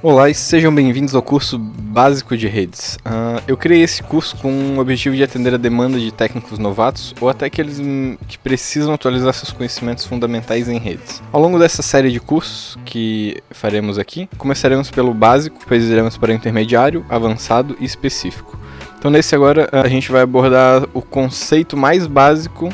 Olá e sejam bem-vindos ao curso básico de redes. Eu criei esse curso com o objetivo de atender a demanda de técnicos novatos ou até aqueles que precisam atualizar seus conhecimentos fundamentais em redes. Ao longo dessa série de cursos que faremos aqui, começaremos pelo básico, depois iremos para o intermediário, avançado e específico. Então nesse agora a gente vai abordar o conceito mais básico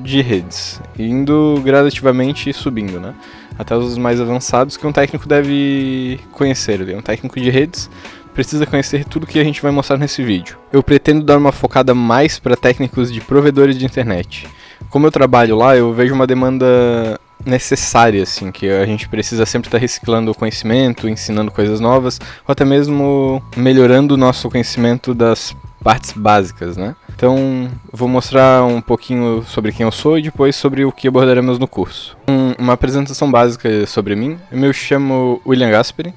de redes, indo gradativamente subindo, né? Até os mais avançados que um técnico deve conhecer. Um técnico de redes precisa conhecer tudo que a gente vai mostrar nesse vídeo. Eu pretendo dar uma focada mais para técnicos de provedores de internet. Como eu trabalho lá, eu vejo uma demanda necessária, assim, que a gente precisa sempre estar reciclando o conhecimento, ensinando coisas novas, ou até mesmo melhorando o nosso conhecimento das partes básicas, né? Então, vou mostrar um pouquinho sobre quem eu sou e depois sobre o que abordaremos no curso. Uma apresentação básica sobre mim. Eu me chamo William Gasperi,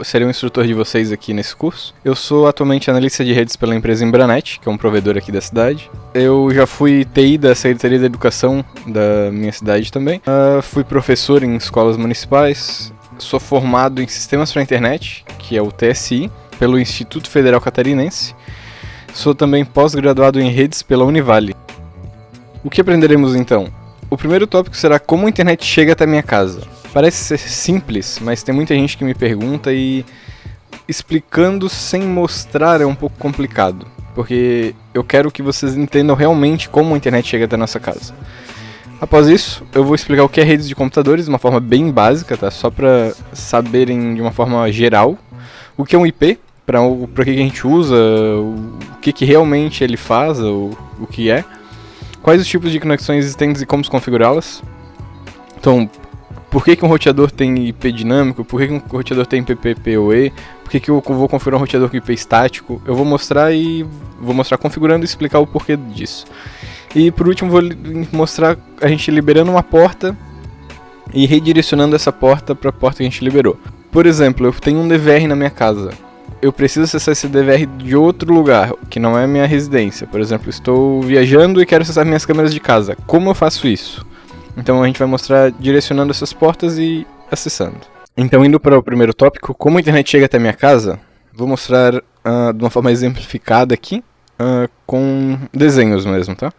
serei um instrutor de vocês aqui nesse curso. Eu sou atualmente analista de redes pela empresa Embranet, que é um provedor aqui da cidade. Eu já fui TI da Secretaria da Educação da minha cidade também. Fui professor em escolas municipais. Sou formado em Sistemas para a Internet, que é o TSI, pelo Instituto Federal Catarinense. Sou também pós-graduado em redes pela Univale. O que aprenderemos então? O primeiro tópico será como a internet chega até minha casa. Parece ser simples, mas tem muita gente que me pergunta e explicando sem mostrar é um pouco complicado, porque eu quero que vocês entendam realmente como a internet chega até nossa casa. Após isso, eu vou explicar o que é redes de computadores de uma forma bem básica, tá? Só para saberem de uma forma geral o que é um IP, para que a gente usa, o que realmente ele faz, o que é, quais os tipos de conexões existentes e como configurá-las. Então, por que um roteador tem IP dinâmico, por que um roteador tem PPPoE, por que eu vou configurar um roteador com IP estático. Eu vou mostrar configurando e explicar o porquê disso. E por último vou mostrar a gente liberando uma porta e redirecionando essa porta para a porta que a gente liberou. Por exemplo, eu tenho um DVR na minha casa. Eu preciso acessar esse DVR de outro lugar, que não é a minha residência. Por exemplo, estou viajando e quero acessar minhas câmeras de casa. Como eu faço isso? Então a gente vai mostrar direcionando essas portas e acessando. Então, indo para o primeiro tópico, como a internet chega até minha casa, vou mostrar de uma forma exemplificada aqui, com desenhos mesmo, tá?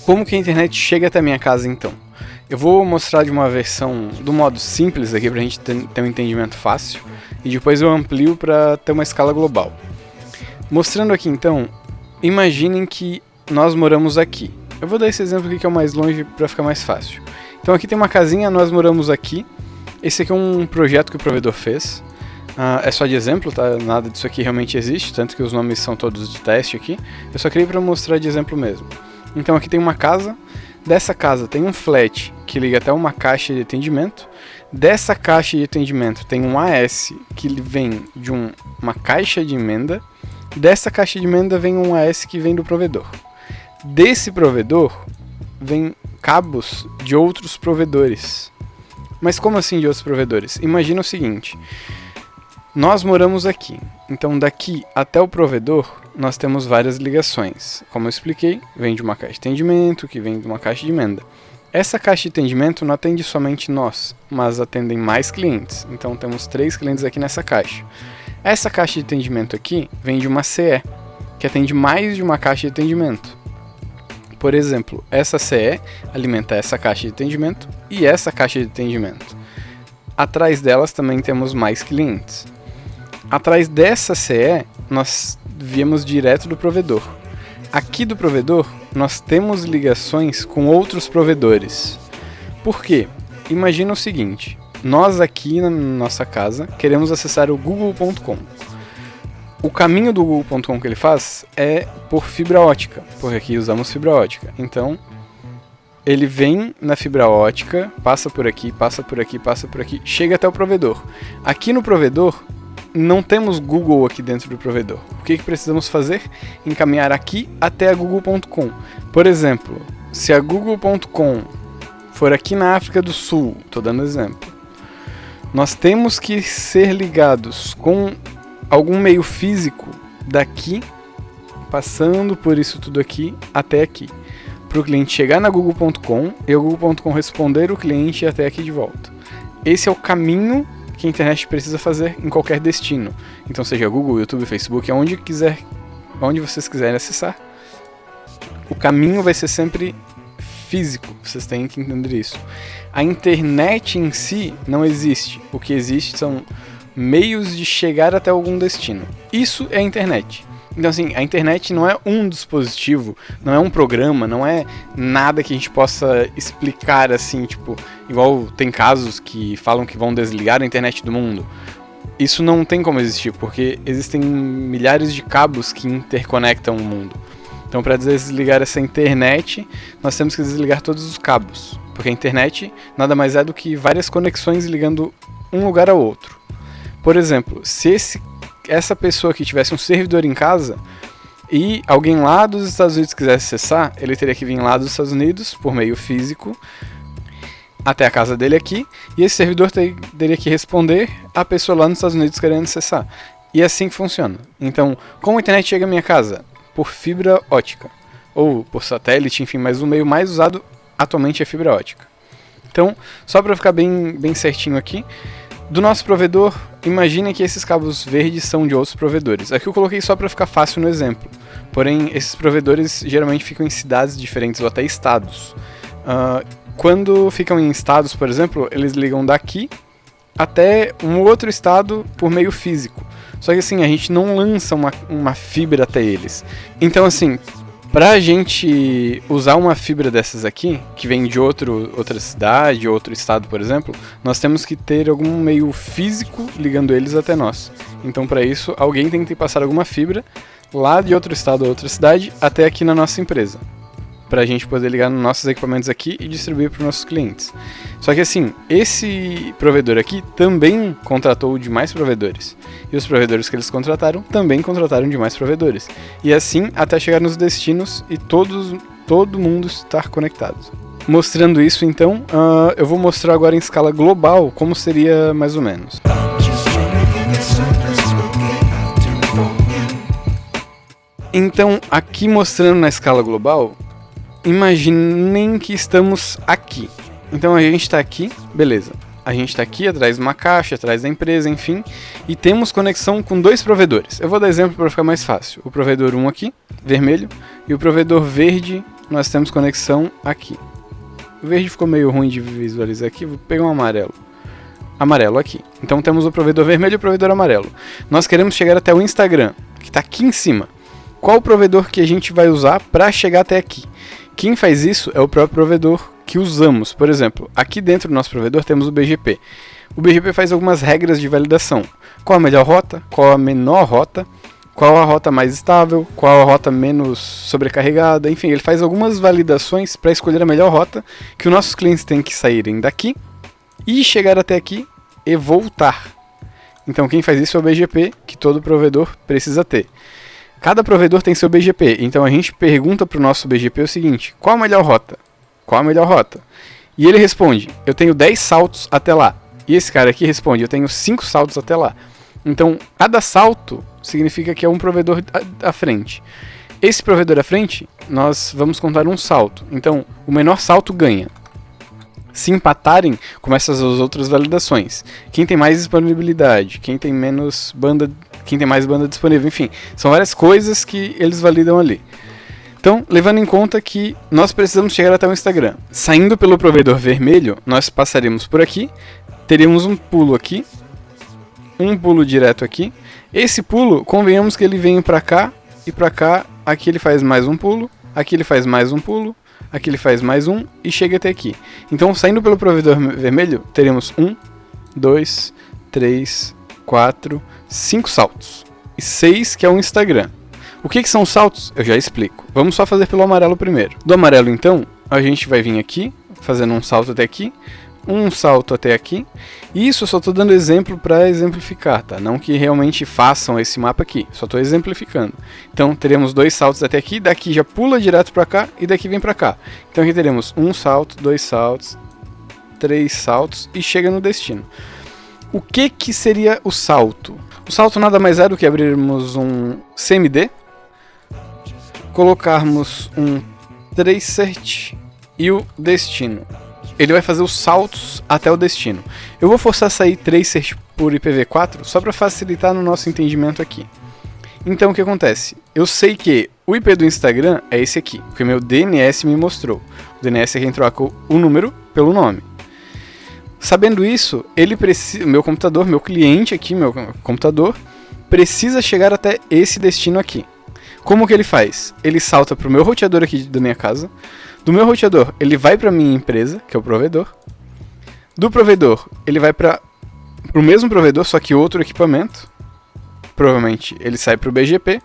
Como que a internet chega até minha casa então? Eu vou mostrar de uma versão do modo simples aqui pra gente ter um entendimento fácil e depois eu amplio para ter uma escala global. Mostrando aqui então, imaginem que nós moramos aqui. Eu vou dar esse exemplo aqui que é o mais longe para ficar mais fácil. Então aqui tem uma casinha, nós moramos aqui. Esse aqui é um projeto que o provedor fez. É só de exemplo, tá? Nada disso aqui realmente existe, tanto que os nomes são todos de teste aqui. Eu só criei para mostrar de exemplo mesmo. Então aqui tem uma casa. Dessa casa tem um flat que liga até uma caixa de atendimento. Dessa caixa de atendimento tem um AS que vem de uma caixa de emenda. Dessa caixa de emenda vem um AS que vem do provedor. Desse provedor vem cabos de outros provedores. Mas como assim de outros provedores? Imagina o seguinte. Nós moramos aqui. Então daqui até o provedor nós temos várias ligações. Como eu expliquei, vem de uma caixa de atendimento, que vem de uma caixa de emenda. Essa caixa de atendimento não atende somente nós, mas atendem mais clientes. Então temos 3 clientes aqui nessa caixa. Essa caixa de atendimento aqui vem de uma CE, que atende mais de uma caixa de atendimento. Por exemplo, essa CE alimenta essa caixa de atendimento e essa caixa de atendimento. Atrás delas também temos mais clientes. Atrás dessa CE, nós viemos direto do provedor. Aqui do provedor, nós temos ligações com outros provedores. Por quê? Imagina o seguinte, nós aqui na nossa casa queremos acessar o google.com. O caminho do google.com que ele faz é por fibra ótica, porque aqui usamos fibra ótica. Então, ele vem na fibra ótica, passa por aqui, passa por aqui, passa por aqui, chega até o provedor. Aqui no provedor, não temos Google aqui dentro do provedor. O que precisamos fazer? Encaminhar aqui até a google.com. Por exemplo, se a google.com for aqui na África do Sul, estou dando exemplo, nós temos que ser ligados com algum meio físico daqui, passando por isso tudo aqui, até aqui. para o cliente chegar na google.com e o google.com responder o cliente e até aqui de volta. Esse é o caminho que a internet precisa fazer em qualquer destino. Então seja Google, YouTube, Facebook, onde vocês quiserem acessar, o caminho vai ser sempre físico, vocês têm que entender isso. A internet em si não existe. O que existe são meios de chegar até algum destino. Isso é a internet. Então assim, a internet não é um dispositivo, não é um programa, não é nada que a gente possa explicar assim, tipo, igual tem casos que falam que vão desligar a internet do mundo. Isso não tem como existir, porque existem milhares de cabos que interconectam o mundo. Então, para desligar essa internet, nós temos que desligar todos os cabos, porque a internet nada mais é do que várias conexões ligando um lugar ao outro. Por exemplo, se essa pessoa aqui tivesse um servidor em casa e alguém lá dos Estados Unidos quisesse acessar, ele teria que vir lá dos Estados Unidos por meio físico até a casa dele aqui, e esse servidor teria que responder a pessoa lá nos Estados Unidos querendo acessar. E é assim que funciona. Então, como a internet chega à minha casa? Por fibra ótica, ou por satélite, enfim, mas o meio mais usado atualmente é fibra ótica. Então, só para ficar bem certinho aqui, do nosso provedor, imagine que esses cabos verdes são de outros provedores. Aqui eu coloquei só para ficar fácil no exemplo, porém esses provedores geralmente ficam em cidades diferentes ou até estados. Quando ficam em estados, por exemplo, eles ligam daqui até um outro estado por meio físico. Só que assim, a gente não lança uma fibra até eles. Então assim, pra gente usar uma fibra dessas aqui, que vem de outra cidade, outro estado, por exemplo, nós temos que ter algum meio físico ligando eles até nós. Então para isso, alguém tem que passar alguma fibra lá de outro estado ou outra cidade até aqui na nossa empresa, pra gente poder ligar nos nossos equipamentos aqui e distribuir para os nossos clientes. Só que assim, esse provedor aqui também contratou demais provedores. E os provedores que eles contrataram também contrataram demais provedores. E assim até chegar nos destinos e todo mundo estar conectado. Mostrando isso então, eu vou mostrar agora em escala global como seria mais ou menos. Então, aqui mostrando na escala global, imaginem que estamos aqui. Então a gente está aqui, beleza. A gente está aqui atrás de uma caixa, atrás da empresa, enfim. E temos conexão com dois provedores. Eu vou dar exemplo para ficar mais fácil. O provedor 1 aqui, vermelho. E o provedor verde, nós temos conexão aqui. O verde ficou meio ruim de visualizar aqui. Vou pegar um amarelo. Amarelo aqui. Então temos o provedor vermelho e o provedor amarelo. Nós queremos chegar até o Instagram, que está aqui em cima. Qual o provedor que a gente vai usar para chegar até aqui? Quem faz isso é o próprio provedor que usamos. Por exemplo, aqui dentro do nosso provedor temos o BGP. O BGP faz algumas regras de validação. Qual a melhor rota? Qual a menor rota? Qual a rota mais estável? Qual a rota menos sobrecarregada? Enfim, ele faz algumas validações para escolher a melhor rota que os nossos clientes têm que saírem daqui e chegar até aqui e voltar. Então quem faz isso é o BGP, que todo provedor precisa ter. Cada provedor tem seu BGP, então a gente pergunta para o nosso BGP o seguinte: qual a melhor rota? Qual a melhor rota? E ele responde: eu tenho 10 saltos até lá. E esse cara aqui responde: eu tenho 5 saltos até lá. Então, cada salto significa que é um provedor à frente. Esse provedor à frente, nós vamos contar um salto. Então, o menor salto ganha. Se empatarem, começam as outras validações. Quem tem mais disponibilidade, quem tem menos banda, quem tem mais banda disponível, enfim, são várias coisas que eles validam ali. Então, levando em conta que nós precisamos chegar até o Instagram. Saindo pelo provedor vermelho, nós passaremos por aqui, teríamos um pulo aqui, um pulo direto aqui. Esse pulo, convenhamos que ele vem para cá e para cá, aqui ele faz mais um pulo, aqui ele faz mais um pulo, aqui ele faz mais um e chega até aqui. Então, saindo pelo provedor vermelho, teremos 1, 2, 3, 4, 5 saltos. E 6 que é o Instagram. O que são saltos? Eu já explico. Vamos só fazer pelo amarelo primeiro. Do amarelo, então, a gente vai vir aqui, fazendo um salto até aqui, um salto até aqui. E isso eu só estou dando exemplo para exemplificar, tá? Não que realmente façam esse mapa aqui, só estou exemplificando. Então, teremos 2 saltos até aqui, daqui já pula direto para cá e daqui vem para cá. Então, aqui teremos 1 salto, 2 saltos, 3 saltos e chega no destino. O que seria o salto? O salto nada mais é do que abrirmos um CMD, colocarmos um tracert e o destino. Ele vai fazer os saltos até o destino. Eu vou forçar sair tracert por IPv4 só para facilitar no nosso entendimento aqui. Então o que acontece? Eu sei que o IP do Instagram é esse aqui, porque meu DNS me mostrou. O DNS é quem troca o número pelo nome. Sabendo isso, meu computador, meu cliente aqui, meu computador, precisa chegar até esse destino aqui. Como que ele faz? Ele salta para o meu roteador aqui da minha casa. Do meu roteador, ele vai para minha empresa, que é o provedor. Do provedor, ele vai para o mesmo provedor, só que outro equipamento. Provavelmente ele sai para o BGP.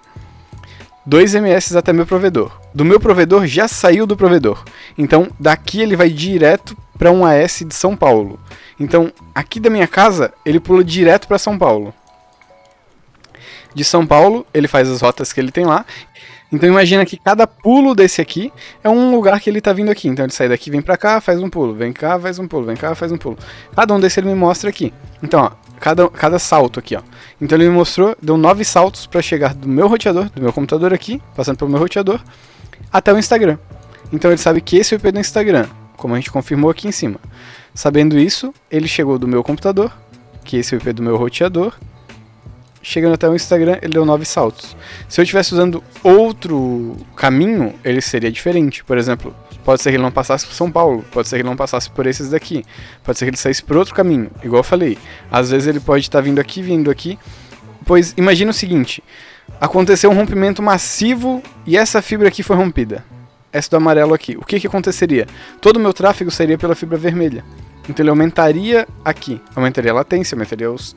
2 MS até meu provedor. Do meu provedor já saiu do provedor. Então daqui ele vai direto para um AS de São Paulo. Então aqui da minha casa ele pula direto para São Paulo. De São Paulo ele faz as rotas que ele tem lá. Então imagina que cada pulo desse aqui é um lugar que ele está vindo aqui. Então ele sai daqui, vem para cá, faz um pulo, vem cá, faz um pulo, vem cá, faz um pulo. Cada um desses ele me mostra aqui. Então, ó, cada salto aqui, ó. Então ele me mostrou, deu 9 saltos para chegar do meu roteador, do meu computador aqui, passando pelo meu roteador, até o Instagram. Então ele sabe que esse é o IP do Instagram, como a gente confirmou aqui em cima. Sabendo isso, ele chegou do meu computador, que esse é o IP do meu roteador. Chegando até o Instagram, ele deu 9 saltos. Se eu estivesse usando outro caminho, ele seria diferente. Por exemplo, pode ser que ele não passasse por São Paulo, pode ser que ele não passasse por esses daqui, pode ser que ele saísse por outro caminho. Igual eu falei, às vezes ele pode estar vindo aqui, pois imagina o seguinte, aconteceu um rompimento massivo e essa fibra aqui foi rompida. Essa do amarelo aqui. O que aconteceria? Todo o meu tráfego seria pela fibra vermelha. Então ele aumentaria aqui, aumentaria a latência, aumentaria os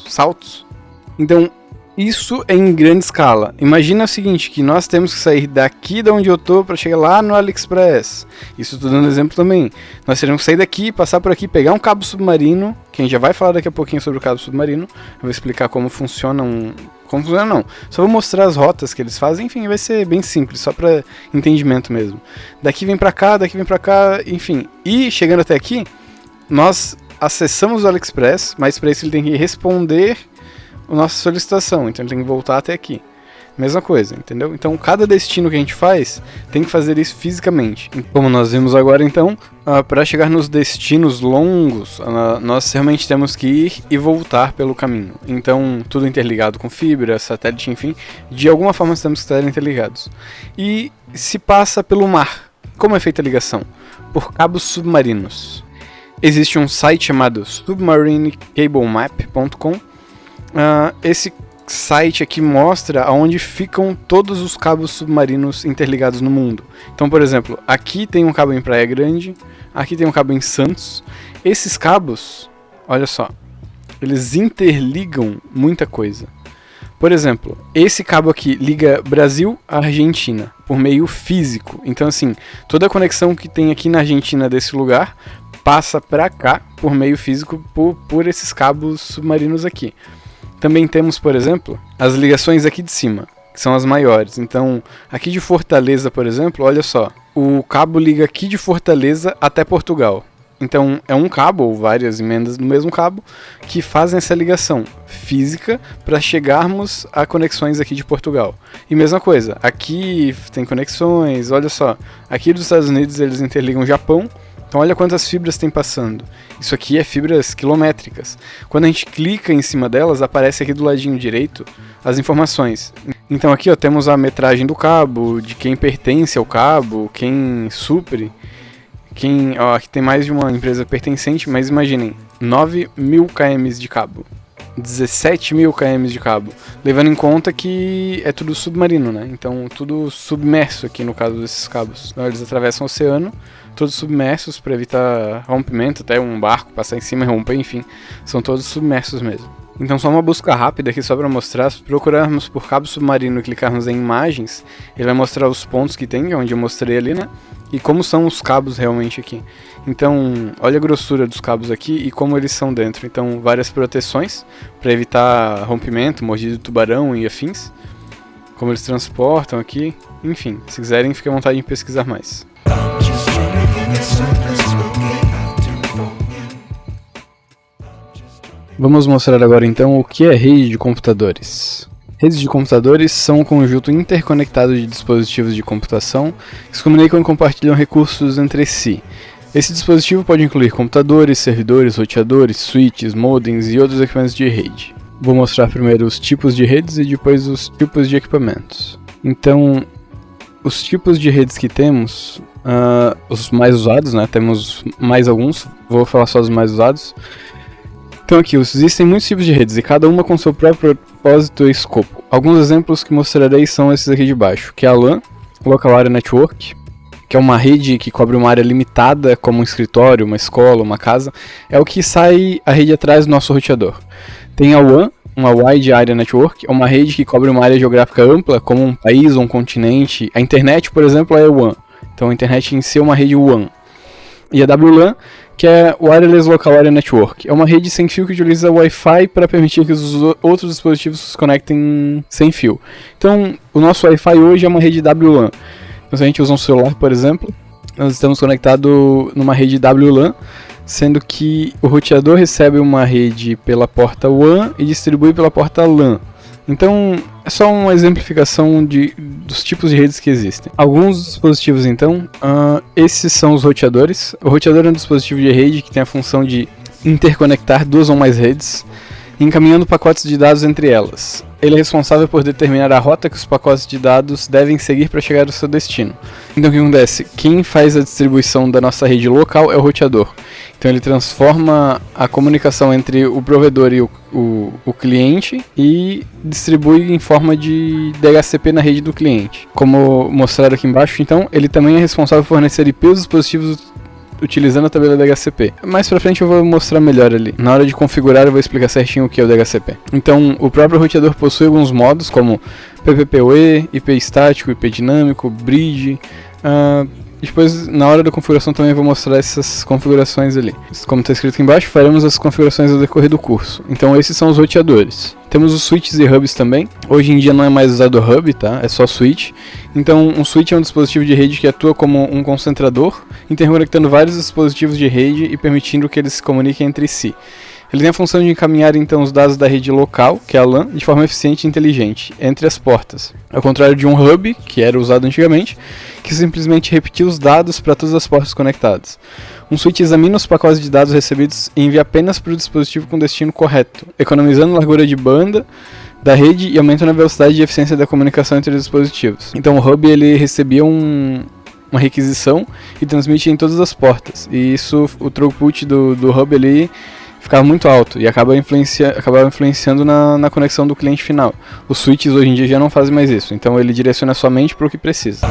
saltos. Então, isso é em grande escala. Imagina o seguinte, que nós temos que sair daqui de onde eu tô para chegar lá no AliExpress. Isso estou dando exemplo também. Nós teremos que sair daqui, passar por aqui, pegar um cabo submarino, que a gente já vai falar daqui a pouquinho sobre o cabo submarino. Eu vou explicar como funciona Como funciona não. Só vou mostrar as rotas que eles fazem, enfim, vai ser bem simples, só para entendimento mesmo. Daqui vem para cá, enfim. E chegando até aqui, nós acessamos o AliExpress, mas para isso ele tem que responder a nossa solicitação, então ele tem que voltar até aqui. Mesma coisa, entendeu? Então cada destino que a gente faz tem que fazer isso fisicamente. Como nós vimos agora então, para chegar nos destinos longos, nós realmente temos que ir e voltar pelo caminho. Então tudo interligado com fibra, satélite, enfim, de alguma forma nós temos que estar interligados. E se passa pelo mar. Como é feita a ligação? Por cabos submarinos. Existe um site chamado submarinecablemap.com. Esse site aqui mostra aonde ficam todos os cabos submarinos interligados no mundo. Então, por exemplo, aqui tem um cabo em Praia Grande, aqui tem um cabo em Santos. Esses cabos, olha só, eles interligam muita coisa. Por exemplo, esse cabo aqui liga Brasil à Argentina por meio físico. Então, assim, toda a conexão que tem aqui na Argentina desse lugar passa para cá por meio físico por esses cabos submarinos aqui. Também temos, por exemplo, as ligações aqui de cima, que são as maiores. Então, aqui de Fortaleza, por exemplo, olha só, o cabo liga aqui de Fortaleza até Portugal. Então, é um cabo ou várias emendas do mesmo cabo que fazem essa ligação física para chegarmos a conexões aqui de Portugal. E mesma coisa, aqui tem conexões, olha só, aqui dos Estados Unidos eles interligam o Japão. Então olha quantas fibras tem passando. Isso aqui é fibras quilométricas. Quando a gente clica em cima delas, aparece aqui do ladinho direito as informações. Então aqui ó, temos a metragem do cabo, de quem pertence ao cabo, quem supre. Aqui tem mais de uma empresa pertencente, mas imaginem, 9.000 km de cabo. 17.000 km de cabo, levando em conta que é tudo submarino, né? Então tudo submerso aqui no caso desses cabos. Então, eles atravessam o oceano, todos submersos para evitar rompimento, até um barco passar em cima e romper, enfim, são todos submersos mesmo. Então só uma busca rápida aqui só para mostrar, se procurarmos por cabo submarino e clicarmos em imagens, ele vai mostrar os pontos que tem, onde eu mostrei ali, né? E como são os cabos realmente aqui. Então, olha a grossura dos cabos aqui e como eles são dentro. Então, várias proteções para evitar rompimento, mordida de tubarão e afins. Como eles transportam aqui. Enfim, se quiserem, fiquem à vontade de pesquisar mais. Vamos mostrar agora então o que é rede de computadores. Redes de computadores são um conjunto interconectado de dispositivos de computação que se comunicam e compartilham recursos entre si. Esse dispositivo pode incluir computadores, servidores, roteadores, switches, modems e outros equipamentos de rede. Vou mostrar primeiro os tipos de redes e depois os tipos de equipamentos. Então, os tipos de redes que temos, os mais usados, né? Temos mais alguns, vou falar só dos mais usados. Então aqui, existem muitos tipos de redes e cada uma com seu próprio propósito e escopo. Alguns exemplos que mostrarei são esses aqui de baixo, que é a LAN, Local Area Network, que é uma rede que cobre uma área limitada, como um escritório, uma escola, uma casa. É o que sai a rede atrás do nosso roteador. Tem a WAN, uma Wide Area Network, é uma rede que cobre uma área geográfica ampla, como um país ou um continente. A internet, por exemplo, é WAN. Então a internet em si é uma rede WAN. E a WLAN, que é Wireless Local Area Network. É uma rede sem fio que utiliza Wi-Fi para permitir que os outros dispositivos se conectem sem fio. Então, o nosso Wi-Fi hoje é uma rede WLAN. Então, se a gente usa um celular, por exemplo, nós estamos conectados numa rede WLAN, sendo que o roteador recebe uma rede pela porta WAN e distribui pela porta LAN. Então, é só uma exemplificação dos tipos de redes que existem. Alguns dispositivos, então, esses são os roteadores. O roteador é um dispositivo de rede que tem a função de interconectar duas ou mais redes, encaminhando pacotes de dados entre elas. Ele é responsável por determinar a rota que os pacotes de dados devem seguir para chegar ao seu destino. Então o que acontece? Quem faz a distribuição da nossa rede local é o roteador. Então ele transforma a comunicação entre o provedor e o cliente e distribui em forma de DHCP na rede do cliente. Como mostrado aqui embaixo, então, ele também é responsável por fornecer IP aos dispositivos utilizando a tabela DHCP. Mais pra frente eu vou mostrar melhor ali. Na hora de configurar eu vou explicar certinho o que é o DHCP. Então, o próprio roteador possui alguns modos, como PPPoE, IP estático, IP dinâmico, bridge. Depois, na hora da configuração também eu vou mostrar essas configurações ali. Como está escrito aqui embaixo, faremos as configurações ao decorrer do curso. Então esses são os roteadores. Temos os switches e hubs também. Hoje em dia não é mais usado o hub, tá? É só switch. Então um switch é um dispositivo de rede que atua como um concentrador, interconectando vários dispositivos de rede e permitindo que eles se comuniquem entre si. Ele tem a função de encaminhar então os dados da rede local, que é a LAN, de forma eficiente e inteligente, entre as portas. Ao contrário de um hub, que era usado antigamente, que simplesmente repetia os dados para todas as portas conectadas. Um switch examina os pacotes de dados recebidos e envia apenas para o dispositivo com destino correto, economizando largura de banda da rede e aumentando a velocidade e eficiência da comunicação entre os dispositivos. Então o hub ele recebia uma requisição e transmite em todas as portas. E isso, o throughput do hub ali ficava muito alto e acabava influenciando na conexão do cliente final. Os switches hoje em dia já não fazem mais isso, então ele direciona somente para o que precisa.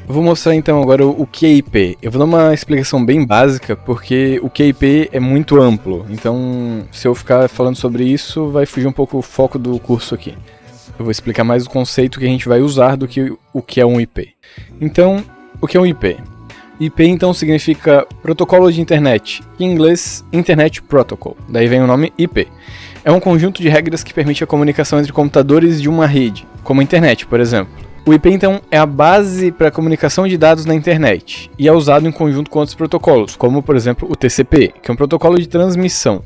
Eu vou mostrar então agora o que é IP. Eu vou dar uma explicação bem básica, porque o que é IP é muito amplo, então se eu ficar falando sobre isso vai fugir um pouco o foco do curso aqui. Eu vou explicar mais o conceito que a gente vai usar do que o que é um IP. Então, o que é um IP? IP então significa protocolo de internet, em inglês Internet Protocol, daí vem o nome IP. É um conjunto de regras que permite a comunicação entre computadores de uma rede, como a internet, por exemplo. O IP então é a base para a comunicação de dados na internet e é usado em conjunto com outros protocolos, como por exemplo o TCP, que é um protocolo de transmissão,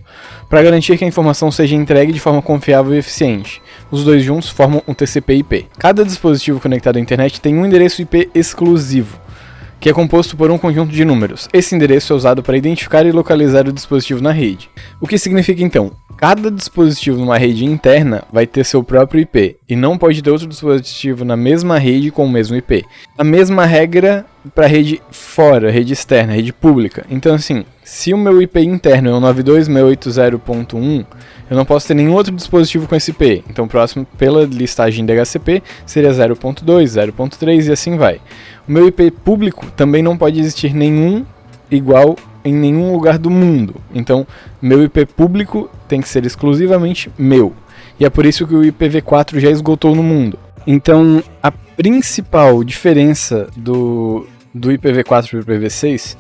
para garantir que a informação seja entregue de forma confiável e eficiente. Os dois juntos formam um TCP/IP. Cada dispositivo conectado à internet tem um endereço IP exclusivo, que é composto por um conjunto de números. Esse endereço é usado para identificar e localizar o dispositivo na rede. O que significa então? Cada dispositivo numa rede interna vai ter seu próprio IP, e não pode ter outro dispositivo na mesma rede com o mesmo IP. A mesma regra para rede fora, rede externa, rede pública. Então assim, se o meu IP interno é o 92.168.0.1, eu não posso ter nenhum outro dispositivo com esse IP. Então o próximo, pela listagem DHCP, seria 0.2, 0.3 e assim vai. O meu IP público também não pode existir nenhum igual em nenhum lugar do mundo. Então, meu IP público tem que ser exclusivamente meu. E é por isso que o IPv4 já esgotou no mundo. Então, a principal diferença do IPv4 para o IPv6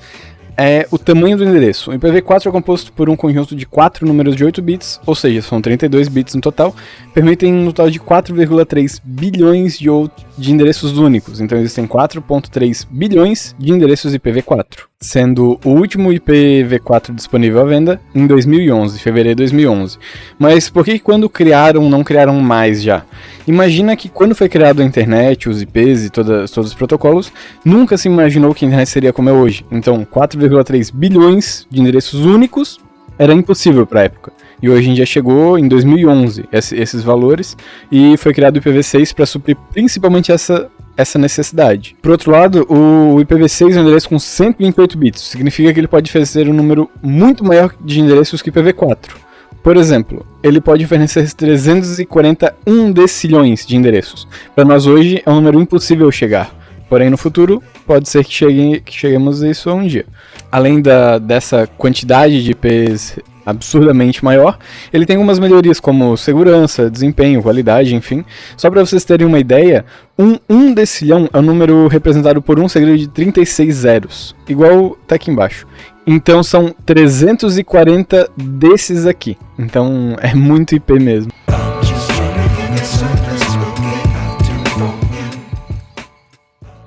é o tamanho do endereço. O IPv4 é composto por um conjunto de 4 números de 8 bits, ou seja, são 32 bits no total, permitem um total de 4,3 bilhões de endereços únicos. Então existem 4,3 bilhões de endereços IPv4. sendo o último IPv4 disponível à venda em 2011, fevereiro de 2011. Mas por que quando criaram, não criaram mais já? Imagina que quando foi criado a internet, os IPs e todos os protocolos, nunca se imaginou que a internet seria como é hoje. Então, 4,3 bilhões de endereços únicos era impossível para a época. E hoje em dia chegou em 2011 esses valores e foi criado o IPv6 para suprir principalmente essa necessidade. Por outro lado, o IPv6 é um endereço com 128 bits, significa que ele pode oferecer um número muito maior de endereços que o IPv4. Por exemplo, ele pode oferecer 341 decilhões de endereços. Para nós hoje é um número impossível chegar, porém no futuro pode ser que cheguemos a isso um dia. Além dessa quantidade de IPs absurdamente maior, ele tem algumas melhorias como segurança, desempenho, qualidade, enfim. Só para vocês terem uma ideia, um decilhão é um número representado por um segredo de 36 zeros, igual tá aqui embaixo. Então são 340 desses aqui. Então é muito IP mesmo.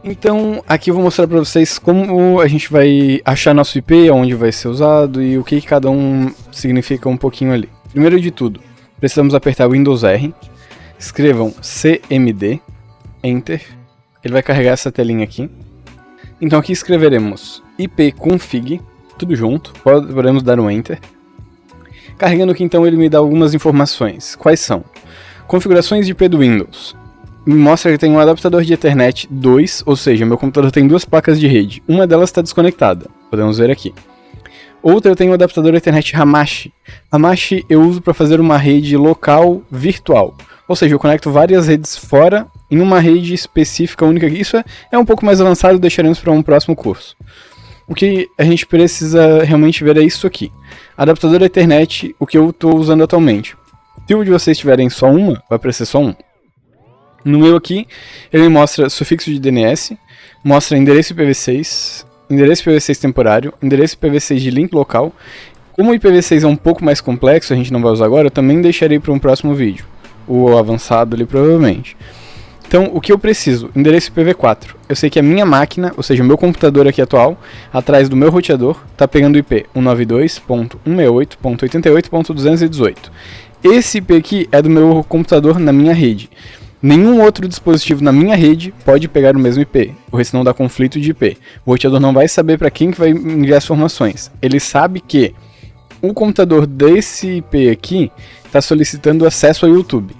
Então, aqui eu vou mostrar para vocês como a gente vai achar nosso IP, onde vai ser usado e o que cada um significa um pouquinho ali. Primeiro de tudo, precisamos apertar Windows R, escrevam CMD, Enter, ele vai carregar essa telinha aqui. Então aqui escreveremos ipconfig, tudo junto, podemos dar um Enter. Carregando aqui então ele me dá algumas informações. Quais são? Configurações de IP do Windows. Me mostra que tem um adaptador de Ethernet 2, ou seja, meu computador tem duas placas de rede. Uma delas está desconectada, podemos ver aqui. Outra eu tenho um adaptador Ethernet Hamashi. Hamashi eu uso para fazer uma rede local virtual. Ou seja, eu conecto várias redes fora em uma rede específica única. Isso é um pouco mais avançado, deixaremos para um próximo curso. O que a gente precisa realmente ver é isso aqui. Adaptador Ethernet, o que eu estou usando atualmente. Se o de vocês tiverem só uma, vai aparecer só um. No meu aqui, ele mostra sufixo de DNS, mostra endereço IPv6, endereço IPv6 temporário, endereço IPv6 de link local. Como o IPv6 é um pouco mais complexo, a gente não vai usar agora, eu também deixarei para um próximo vídeo. O avançado ali provavelmente. Então, o que eu preciso? Endereço IPv4. Eu sei que a minha máquina, ou seja, o meu computador aqui atual, atrás do meu roteador, está pegando o IP 192.168.88.218. Esse IP aqui é do meu computador na minha rede. Nenhum outro dispositivo na minha rede pode pegar o mesmo IP, porque senão dá conflito de IP. O roteador não vai saber para quem que vai enviar as informações. Ele sabe que o computador desse IP aqui está solicitando acesso ao YouTube.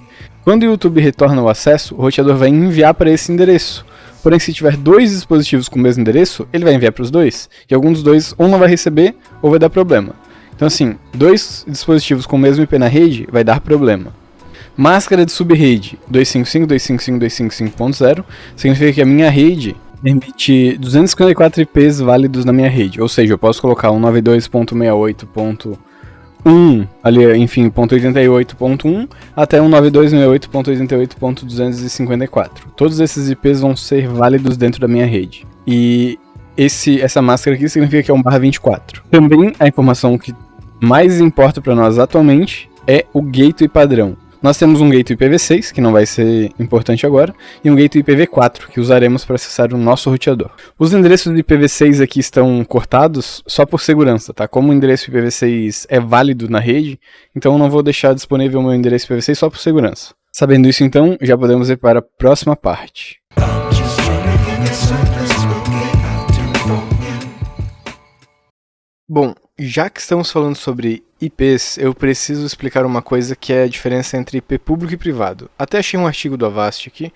Quando o YouTube retorna o acesso, o roteador vai enviar para esse endereço. Porém, se tiver dois dispositivos com o mesmo endereço, ele vai enviar para os dois. E algum dos dois ou não vai receber ou vai dar problema. Então assim, dois dispositivos com o mesmo IP na rede vai dar problema. Máscara de subrede 255.255.255.0 significa que a minha rede permite 254 IPs válidos na minha rede, ou seja, eu posso colocar 192.68.1 ali, enfim, .88.1 até 192.68.88.254. Todos esses IPs vão ser válidos dentro da minha rede. E essa máscara aqui significa que é um /24. Também a informação que mais importa para nós atualmente é o gateway padrão. Nós temos um gateway IPv6, que não vai ser importante agora, e um gateway IPv4, que usaremos para acessar o nosso roteador. Os endereços de IPv6 aqui estão cortados só por segurança, tá? Como o endereço IPv6 é válido na rede, então eu não vou deixar disponível o meu endereço IPv6 só por segurança. Sabendo isso então, já podemos ir para a próxima parte. Bom, já que estamos falando sobre IPs, eu preciso explicar uma coisa que é a diferença entre IP público e privado. Até achei um artigo do Avast aqui,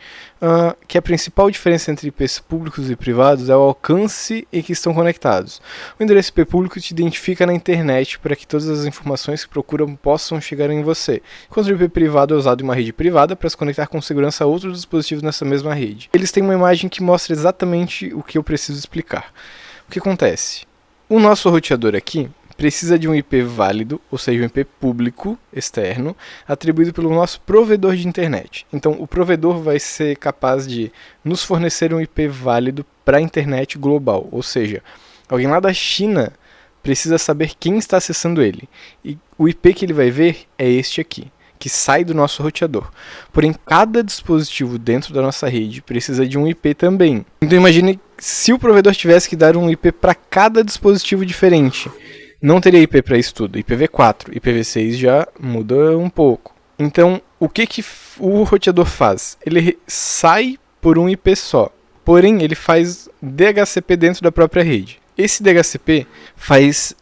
que a principal diferença entre IPs públicos e privados é o alcance em que estão conectados. O endereço IP público te identifica na internet para que todas as informações que procuram possam chegar em você, enquanto o IP privado é usado em uma rede privada para se conectar com segurança a outros dispositivos nessa mesma rede. Eles têm uma imagem que mostra exatamente o que eu preciso explicar. O que acontece? O nosso roteador aqui precisa de um IP válido, ou seja, um IP público externo, atribuído pelo nosso provedor de internet. Então, o provedor vai ser capaz de nos fornecer um IP válido para a internet global, ou seja, alguém lá da China precisa saber quem está acessando ele. E o IP que ele vai ver é este aqui, que sai do nosso roteador. Porém, cada dispositivo dentro da nossa rede precisa de um IP também. Então imagine se o provedor tivesse que dar um IP para cada dispositivo diferente, não teria IP para isso tudo. IPv4, IPv6 já muda um pouco. Então, o que o roteador faz? Ele sai por um IP só, porém ele faz DHCP dentro da própria rede. Esse DHCP faz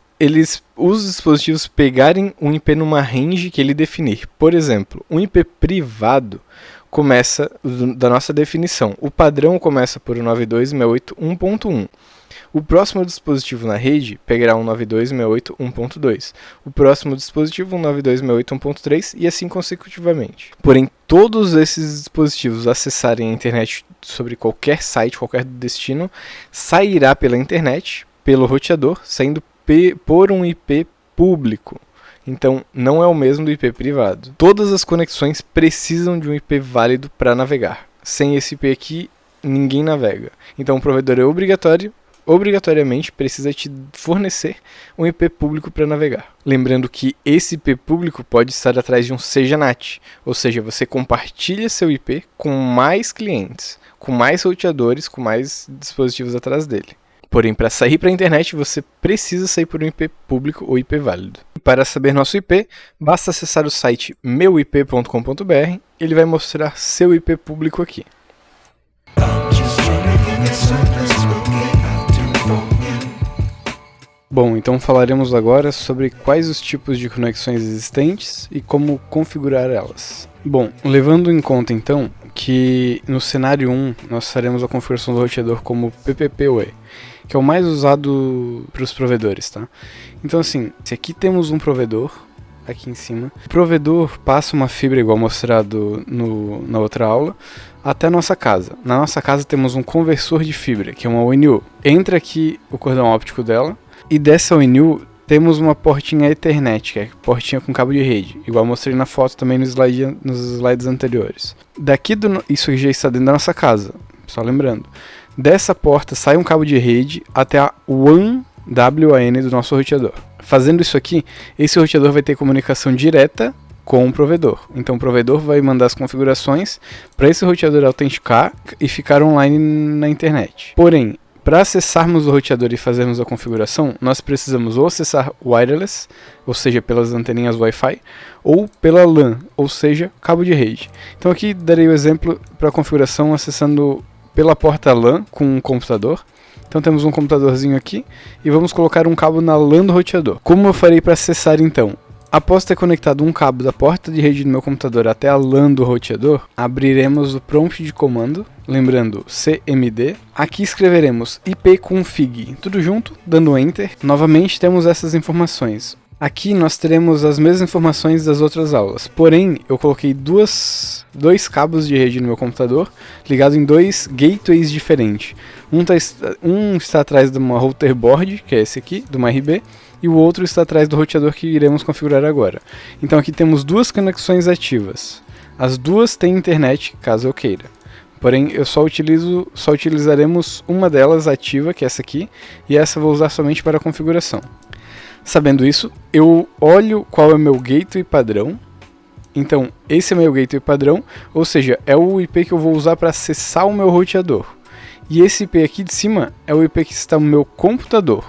os dispositivos pegarem um IP numa range que ele definir. Por exemplo, um IP privado começa da nossa definição. O padrão começa por 192.168.1.1. O próximo dispositivo na rede pegará 192.168.1.2. O próximo dispositivo 192.168.1.3 e assim consecutivamente. Porém, todos esses dispositivos acessarem a internet sobre qualquer site, qualquer destino, sairá pela internet, pelo roteador, saindo por um IP público. Então, não é o mesmo do IP privado. Todas as conexões precisam de um IP válido para navegar. Sem esse IP aqui, ninguém navega. Então, o provedor é obrigatoriamente precisa te fornecer um IP público para navegar. Lembrando que esse IP público pode estar atrás de um CGNAT, ou seja, você compartilha seu IP com mais clientes, com mais roteadores, com mais dispositivos atrás dele. Porém, para sair para a internet, você precisa sair por um IP público ou IP válido. Para saber nosso IP, basta acessar o site meuip.com.br, ele vai mostrar seu IP público aqui. Bom, então falaremos agora sobre quais os tipos de conexões existentes e como configurar elas. Bom, levando em conta então que no cenário 1 nós faremos a configuração do roteador como PPPoE, que é o mais usado para os provedores, tá? Então assim, se aqui temos um provedor, aqui em cima, o provedor passa uma fibra igual mostrado na outra aula, até a nossa casa. Na nossa casa temos um conversor de fibra, que é uma ONU. Entra aqui o cordão óptico dela, e dessa ONU temos uma portinha Ethernet, que é portinha com cabo de rede, igual mostrei na foto também nos slides anteriores. Isso já está dentro da nossa casa, só lembrando. Dessa porta sai um cabo de rede até a WAN do nosso roteador. Fazendo isso aqui, esse roteador vai ter comunicação direta com o provedor. Então o provedor vai mandar as configurações para esse roteador autenticar e ficar online na internet. Porém, para acessarmos o roteador e fazermos a configuração, nós precisamos ou acessar wireless, ou seja, pelas anteninhas Wi-Fi, ou pela LAN, ou seja, cabo de rede. Então aqui darei o exemplo para a configuração acessando pela porta LAN com um computador. Então temos um computadorzinho aqui e vamos colocar um cabo na LAN do roteador. Como eu farei para acessar então? Após ter conectado um cabo da porta de rede do meu computador até a LAN do roteador, abriremos o prompt de comando, lembrando cmd. Aqui escreveremos ipconfig, tudo junto, dando enter. Novamente temos essas informações. Aqui nós teremos as mesmas informações das outras aulas, porém eu coloquei dois cabos de rede no meu computador, ligado em dois gateways diferentes. Um está atrás de uma router board, que é esse aqui, do MyRB, e o outro está atrás do roteador que iremos configurar agora. Então aqui temos duas conexões ativas. As duas têm internet, caso eu queira. Porém, eu só utilizaremos uma delas ativa, que é essa aqui, e essa vou usar somente para a configuração. Sabendo isso, eu olho qual é o meu gateway padrão. Então, esse é o meu gateway padrão, ou seja, é o IP que eu vou usar para acessar o meu roteador. E esse IP aqui de cima é o IP que está no meu computador.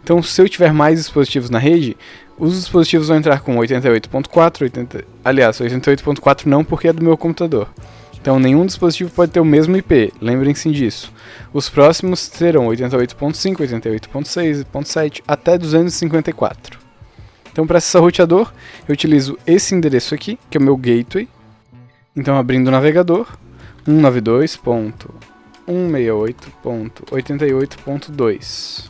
Então, se eu tiver mais dispositivos na rede, os dispositivos vão entrar com 88.4, aliás, 88.4 não, porque é do meu computador. Então, nenhum dispositivo pode ter o mesmo IP, lembrem-se disso. Os próximos terão 88.5, 88.6, 88.7 até 254. Então, para acessar o roteador, eu utilizo esse endereço aqui, que é o meu gateway. Então, abrindo o navegador, 192.168.88.2,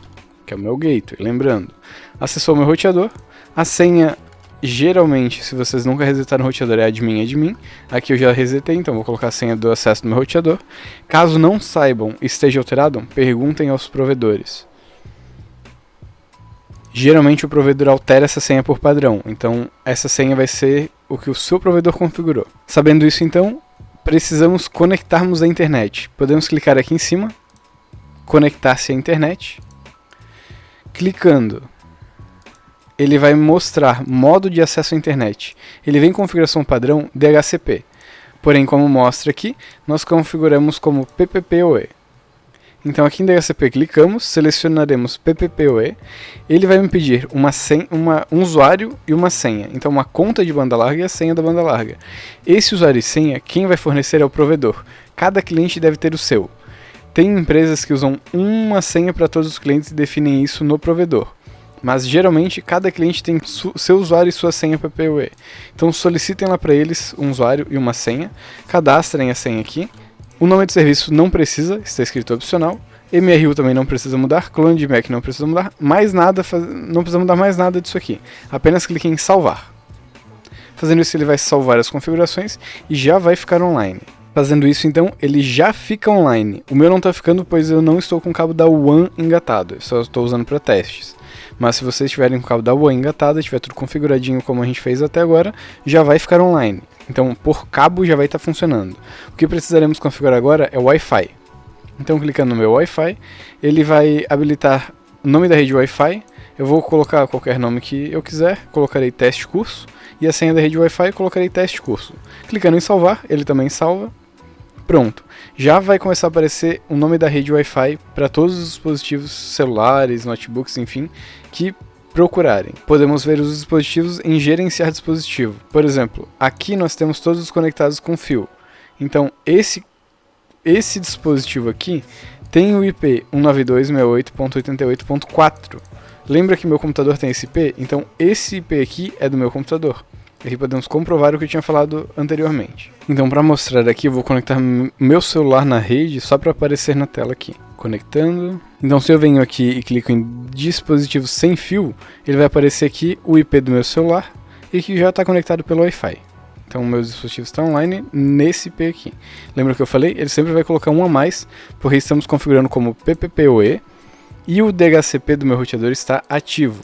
que é o meu gateway, lembrando. Acessou o meu roteador, a senha, geralmente, se vocês nunca resetaram o roteador, é admin. Aqui eu já resetei, então vou colocar a senha do acesso do meu roteador. Caso não saibam, esteja alterado, perguntem aos provedores. Geralmente o provedor altera essa senha por padrão, então essa senha vai ser o que o seu provedor configurou. Sabendo isso então, precisamos conectarmos à internet. Podemos clicar aqui em cima, conectar-se à internet. Clicando, ele vai mostrar modo de acesso à internet. Ele vem em configuração padrão DHCP. Porém, como mostra aqui, nós configuramos como PPPoE. Então aqui em DHCP clicamos, selecionaremos PPPoE, ele vai me pedir um usuário e uma senha, então uma conta de banda larga e a senha da banda larga. Esse usuário e senha, quem vai fornecer é o provedor, cada cliente deve ter o seu. Tem empresas que usam uma senha para todos os clientes e definem isso no provedor, mas geralmente cada cliente tem seu usuário e sua senha PPPoE. Então solicitem lá para eles um usuário e uma senha, cadastrem a senha aqui. O nome do serviço não precisa, está escrito opcional. MRU também não precisa mudar, clone de MAC não precisa mudar, mais nada, não precisa mudar mais nada disso aqui. Apenas clique em salvar. Fazendo isso ele vai salvar as configurações e já vai ficar online. Fazendo isso então ele já fica online. O meu não está ficando pois eu não estou com o cabo da WAN engatado, eu só estou usando para testes. Mas se vocês tiverem com o cabo da WAN engatado, tiver tudo configuradinho como a gente fez até agora, já vai ficar online. Então, por cabo já vai estar funcionando. O que precisaremos configurar agora é o Wi-Fi. Então, clicando no meu Wi-Fi, ele vai habilitar o nome da rede Wi-Fi. Eu vou colocar qualquer nome que eu quiser, colocarei teste curso. E a senha da rede Wi-Fi, colocarei teste curso. Clicando em salvar, ele também salva. Pronto. Já vai começar a aparecer o nome da rede Wi-Fi para todos os dispositivos celulares, notebooks, enfim, que procurarem. Podemos ver os dispositivos em gerenciar dispositivo. Por exemplo, aqui nós temos todos os conectados com fio. Então, esse dispositivo aqui tem o IP 192.168.88.4. Lembra que meu computador tem esse IP? Então, esse IP aqui é do meu computador. Aqui podemos comprovar o que eu tinha falado anteriormente. Então, para mostrar aqui, eu vou conectar meu celular na rede só para aparecer na tela aqui. Conectando. Então, se eu venho aqui e clico em dispositivo sem fio, ele vai aparecer aqui o IP do meu celular e que já está conectado pelo Wi-Fi. Então, o meu dispositivo está online nesse IP aqui. Lembra que eu falei? Ele sempre vai colocar um a mais, porque estamos configurando como PPPoE e o DHCP do meu roteador está ativo.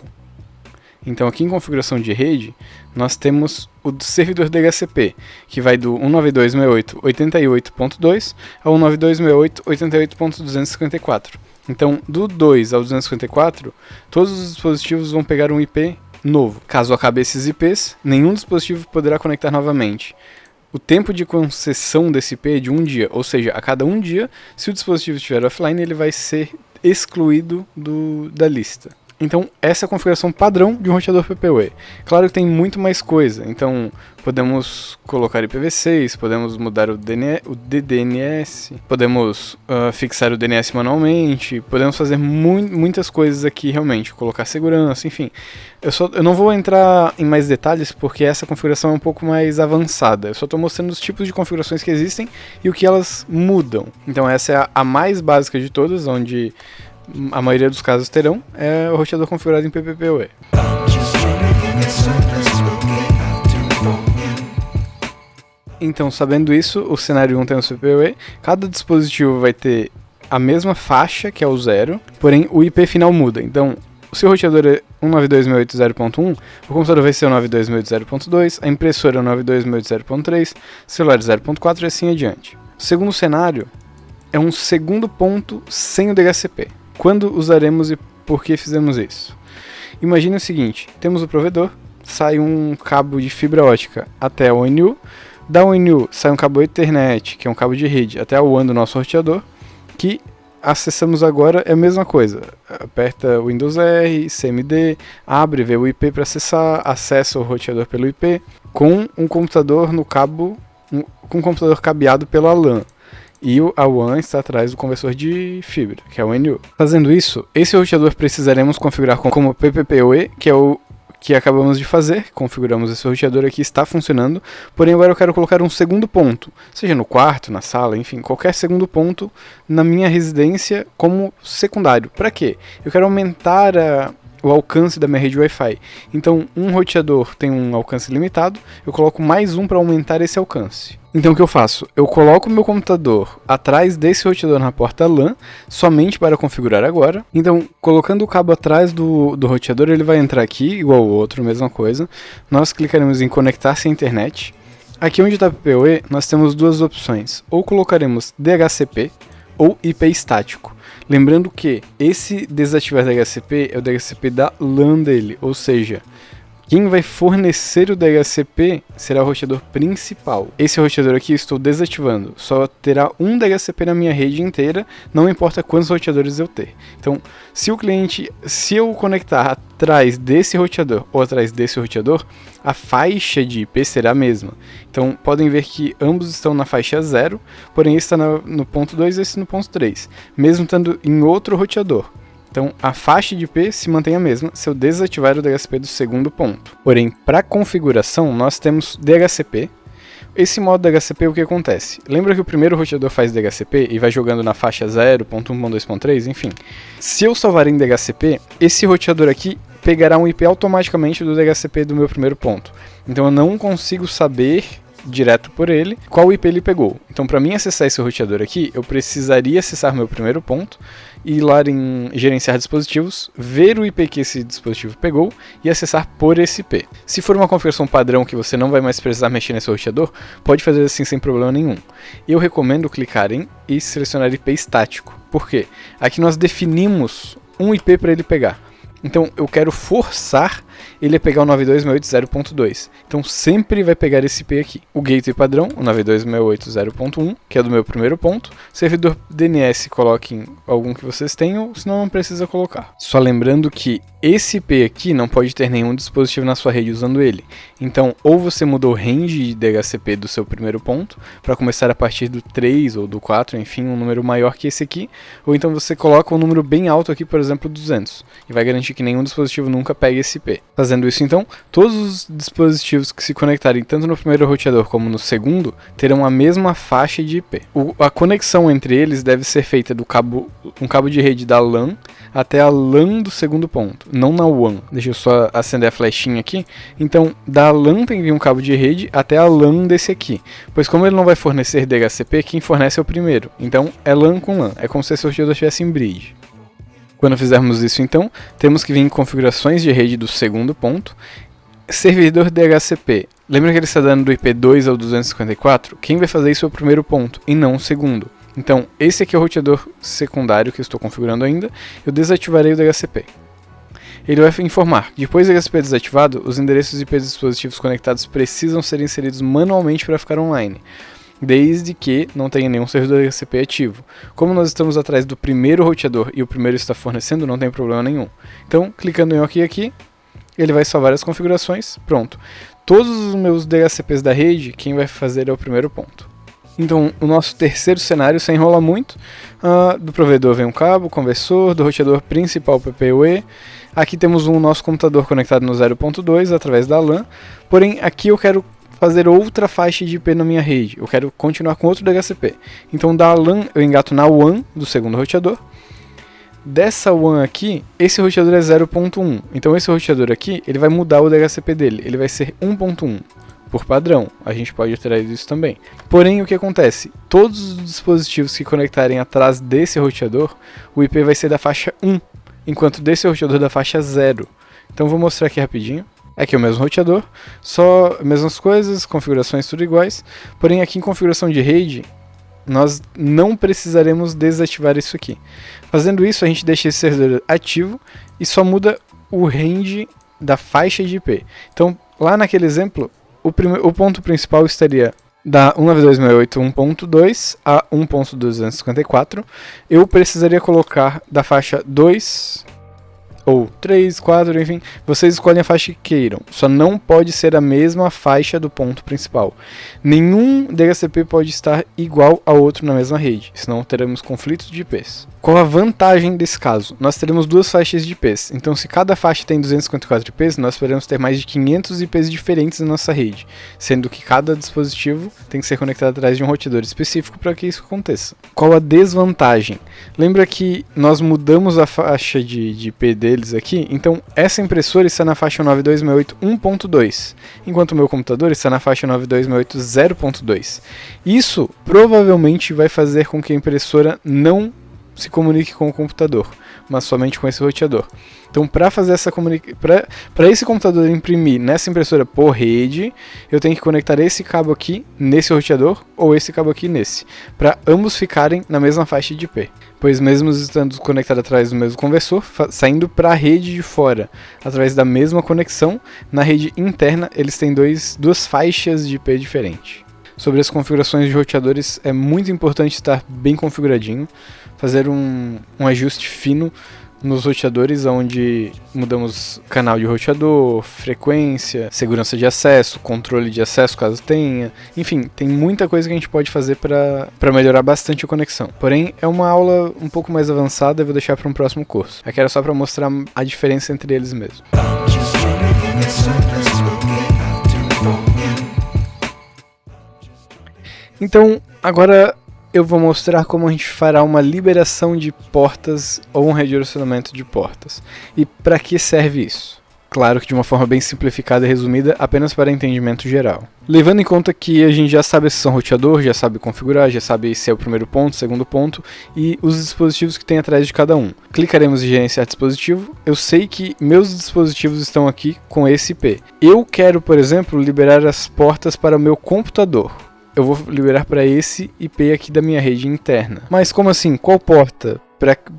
Então aqui em configuração de rede, nós temos o servidor DHCP, que vai do 192.168.88.2 ao 192.168.88.254. Então, do 2 ao 254, todos os dispositivos vão pegar um IP novo. Caso acabe esses IPs, nenhum dispositivo poderá conectar novamente. O tempo de concessão desse IP é de 1 dia, ou seja, a cada 1 dia, se o dispositivo estiver offline, ele vai ser excluído da lista. Então, essa é a configuração padrão de um roteador PPoE. Claro que tem muito mais coisa, então podemos colocar IPv6, podemos mudar o DDNS, podemos fixar o DNS manualmente, podemos fazer muitas coisas aqui realmente, colocar segurança, enfim. Eu não vou entrar em mais detalhes porque essa configuração é um pouco mais avançada. Eu só estou mostrando os tipos de configurações que existem e o que elas mudam. Então essa é a mais básica de todas, onde a maioria dos casos terão, é o roteador configurado em PPPoE. Então, sabendo isso, o cenário 1 tem o PPoE, cada dispositivo vai ter a mesma faixa, que é o 0, porém o IP final muda. Então, se o roteador é 192.168.0.1, o computador vai ser o 192.0.2, a impressora é o 192.0.3, o celular 0.4 e assim adiante. O segundo cenário é um segundo ponto sem o DHCP. Quando usaremos e por que fizemos isso? Imagine o seguinte, temos o provedor, sai um cabo de fibra ótica até a ONU, da ONU sai um cabo Ethernet, que é um cabo de rede, até a WAN do nosso roteador, que acessamos agora é a mesma coisa. Aperta Windows R, CMD, abre, vê o IP para acessar, acessa o roteador pelo IP, com um computador no cabo, com um computador cabeado pela LAN. E a WAN está atrás do conversor de fibra, que é o ONU. Fazendo isso, esse roteador precisaremos configurar como PPPoE, que é o que acabamos de fazer. Configuramos esse roteador aqui, está funcionando. Porém, agora eu quero colocar um segundo ponto, seja no quarto, na sala, enfim, qualquer segundo ponto na minha residência como secundário. Para quê? Eu quero aumentar o alcance da minha rede Wi-Fi. Então, um roteador tem um alcance limitado, eu coloco mais um para aumentar esse alcance. Então o que eu faço? Eu coloco o meu computador atrás desse roteador na porta LAN, somente para configurar agora. Então, colocando o cabo atrás do roteador, ele vai entrar aqui, igual o outro, mesma coisa. Nós clicaremos em conectar-se à internet. Aqui onde está o PPoE, nós temos duas opções. Ou colocaremos DHCP ou IP estático. Lembrando que esse desativar DHCP é o DHCP da LAN dele, ou seja, Quem vai fornecer o DHCP será o roteador principal. Esse roteador aqui eu estou desativando. Só terá um DHCP na minha rede inteira, não importa quantos roteadores eu ter. Então, se eu conectar atrás desse roteador ou atrás desse roteador, a faixa de IP será a mesma. Então, podem ver que ambos estão na faixa 0, porém esse está no ponto 2 e esse no ponto 3, mesmo estando em outro roteador. Então, a faixa de IP se mantém a mesma se eu desativar o DHCP do segundo ponto. Porém, para configuração, nós temos DHCP. Esse modo DHCP, o que acontece? Lembra que o primeiro roteador faz DHCP e vai jogando na faixa 0, ponto 1, ponto 2, ponto 3, enfim. Se eu salvar em DHCP, esse roteador aqui pegará um IP automaticamente do DHCP do meu primeiro ponto. Então, eu não consigo saber direto por ele qual IP ele pegou. Então, para mim acessar esse roteador aqui, eu precisaria acessar meu primeiro ponto, ir lá em gerenciar dispositivos, ver o IP que esse dispositivo pegou e acessar por esse IP. Se for uma configuração padrão que você não vai mais precisar mexer nesse roteador, pode fazer assim sem problema nenhum. Eu recomendo clicar em e selecionar IP estático. Por quê? Aqui nós definimos um IP para ele pegar. Então eu quero forçar ele a pegar o 92.168.0.2. Então sempre vai pegar esse IP aqui. O gateway padrão, o 92.168.0.1, que é do meu primeiro ponto. Servidor DNS, coloquem algum que vocês tenham, senão não precisa colocar. Só lembrando que esse IP aqui não pode ter nenhum dispositivo na sua rede usando ele. Então ou você mudou o range de DHCP do seu primeiro ponto, para começar a partir do 3 ou do 4, enfim, um número maior que esse aqui. Ou então você coloca um número bem alto aqui, por exemplo, 200. E vai garantir que nenhum dispositivo nunca pegue esse IP. Fazendo isso então, todos os dispositivos que se conectarem tanto no primeiro roteador como no segundo, terão a mesma faixa de IP. A conexão entre eles deve ser feita do um cabo de rede da LAN até a LAN do segundo ponto, não na WAN. Deixa eu só acender a flechinha aqui. Então, da LAN tem que vir um cabo de rede até a LAN desse aqui. Pois como ele não vai fornecer DHCP, quem fornece é o primeiro. Então, é LAN com LAN. É como se esse roteador estivesse em bridge. Quando fizermos isso então, temos que vir em configurações de rede do segundo ponto. Servidor DHCP. Lembra que ele está dando do IP 2 ao 254? Quem vai fazer isso é o primeiro ponto, e não o segundo. Então, esse aqui é o roteador secundário que eu estou configurando ainda. Eu desativarei o DHCP. Ele vai informar que depois do DHCP desativado, os endereços IP dos dispositivos conectados precisam ser inseridos manualmente para ficar online, desde que não tenha nenhum servidor DHCP ativo. Como nós estamos atrás do primeiro roteador e o primeiro está fornecendo, não tem problema nenhum. Então, clicando em OK aqui, ele vai salvar as configurações, pronto. Todos os meus DHCPs da rede, quem vai fazer é o primeiro ponto. Então, o nosso terceiro cenário, sem enrolar muito, do provedor vem um cabo, conversor, do roteador principal PPUE. Aqui temos o nosso computador conectado no 0.2 através da LAN, porém aqui eu quero fazer outra faixa de IP na minha rede, eu quero continuar com outro DHCP. Então da LAN eu engato na WAN do segundo roteador. Dessa WAN aqui, esse roteador é 0.1, então esse roteador aqui ele vai mudar o DHCP dele, ele vai ser 1.1. Por padrão, a gente pode alterar isso também. Porém, o que acontece? Todos os dispositivos que conectarem atrás desse roteador, o IP vai ser da faixa 1, enquanto desse roteador da faixa 0. Então vou mostrar aqui rapidinho. Aqui é o mesmo roteador, só mesmas coisas, configurações tudo iguais. Porém, aqui em configuração de rede, nós não precisaremos desativar isso aqui. Fazendo isso, a gente deixa esse servidor ativo e só muda o range da faixa de IP. Então, lá naquele exemplo, o ponto principal estaria da 192.168.1.2 a 1.254. Eu precisaria colocar da faixa 2 ou 3, 4, enfim, vocês escolhem a faixa que queiram. Só não pode ser a mesma faixa do ponto principal. Nenhum DHCP pode estar igual ao outro na mesma rede, senão teremos conflitos de IPs. Qual a vantagem desse caso? Nós teremos duas faixas de IPs, então se cada faixa tem 254 IPs, nós poderemos ter mais de 500 IPs diferentes na nossa rede, sendo que cada dispositivo tem que ser conectado atrás de um roteador específico para que isso aconteça. Qual a desvantagem? Lembra que nós mudamos a faixa de IP deles aqui? Então essa impressora está na faixa 92.168.1.2, enquanto o meu computador está na faixa 92.168.0.2. Isso provavelmente vai fazer com que a impressora não se comunique com o computador, mas somente com esse roteador. Então, para fazer essa para esse computador imprimir nessa impressora por rede, eu tenho que conectar esse cabo aqui nesse roteador ou esse cabo aqui nesse, para ambos ficarem na mesma faixa de IP. Pois mesmo estando conectados através do mesmo conversor, saindo para a rede de fora, através da mesma conexão, na rede interna eles têm duas faixas de IP diferentes. Sobre as configurações de roteadores, é muito importante estar bem configuradinho, fazer um ajuste fino nos roteadores, onde mudamos canal de roteador, frequência, segurança de acesso, controle de acesso caso tenha, enfim, tem muita coisa que a gente pode fazer para melhorar bastante a conexão. Porém, é uma aula um pouco mais avançada e vou deixar para um próximo curso. Aqui era só para mostrar a diferença entre eles mesmo. Então, agora eu vou mostrar como a gente fará uma liberação de portas ou um redirecionamento de portas. E para que serve isso? Claro que de uma forma bem simplificada e resumida, apenas para entendimento geral. Levando em conta que a gente já sabe a seção roteador, já sabe configurar, já sabe se é o primeiro ponto, segundo ponto e os dispositivos que tem atrás de cada um. Clicaremos em gerenciar dispositivo. Eu sei que meus dispositivos estão aqui com esse IP. Eu quero, por exemplo, liberar as portas para o meu computador. Eu vou liberar para esse IP aqui da minha rede interna. Mas como assim? Qual porta?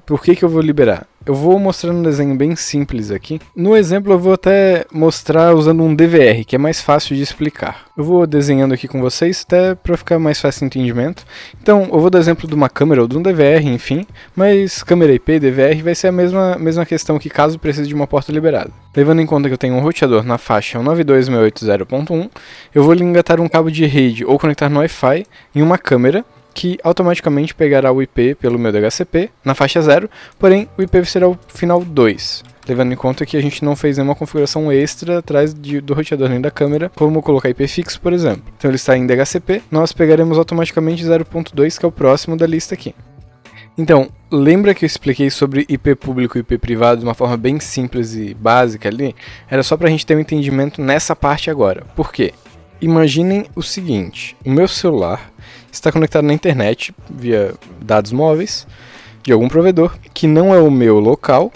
Por que eu vou liberar? Eu vou mostrar um desenho bem simples aqui. No exemplo eu vou até mostrar usando um DVR, que é mais fácil de explicar. Eu vou desenhando aqui com vocês, até para ficar mais fácil o entendimento. Então eu vou dar exemplo de uma câmera ou de um DVR, enfim. Mas câmera IP, DVR vai ser a mesma questão aqui caso precise de uma porta liberada. Levando em conta que eu tenho um roteador na faixa 192.168.1.1, eu vou engatar um cabo de rede ou conectar no Wi-Fi em uma câmera, que automaticamente pegará o IP pelo meu DHCP na faixa 0, porém o IP será o final 2, levando em conta que a gente não fez nenhuma configuração extra atrás do roteador nem da câmera, como colocar IP fixo, por exemplo. Então ele está em DHCP, nós pegaremos automaticamente 0.2, que é o próximo da lista aqui. Então, lembra que eu expliquei sobre IP público e IP privado de uma forma bem simples e básica ali? Era só para a gente ter um entendimento nessa parte agora. Por quê? Imaginem o seguinte, o meu celular está conectado na internet via dados móveis de algum provedor que não é o meu local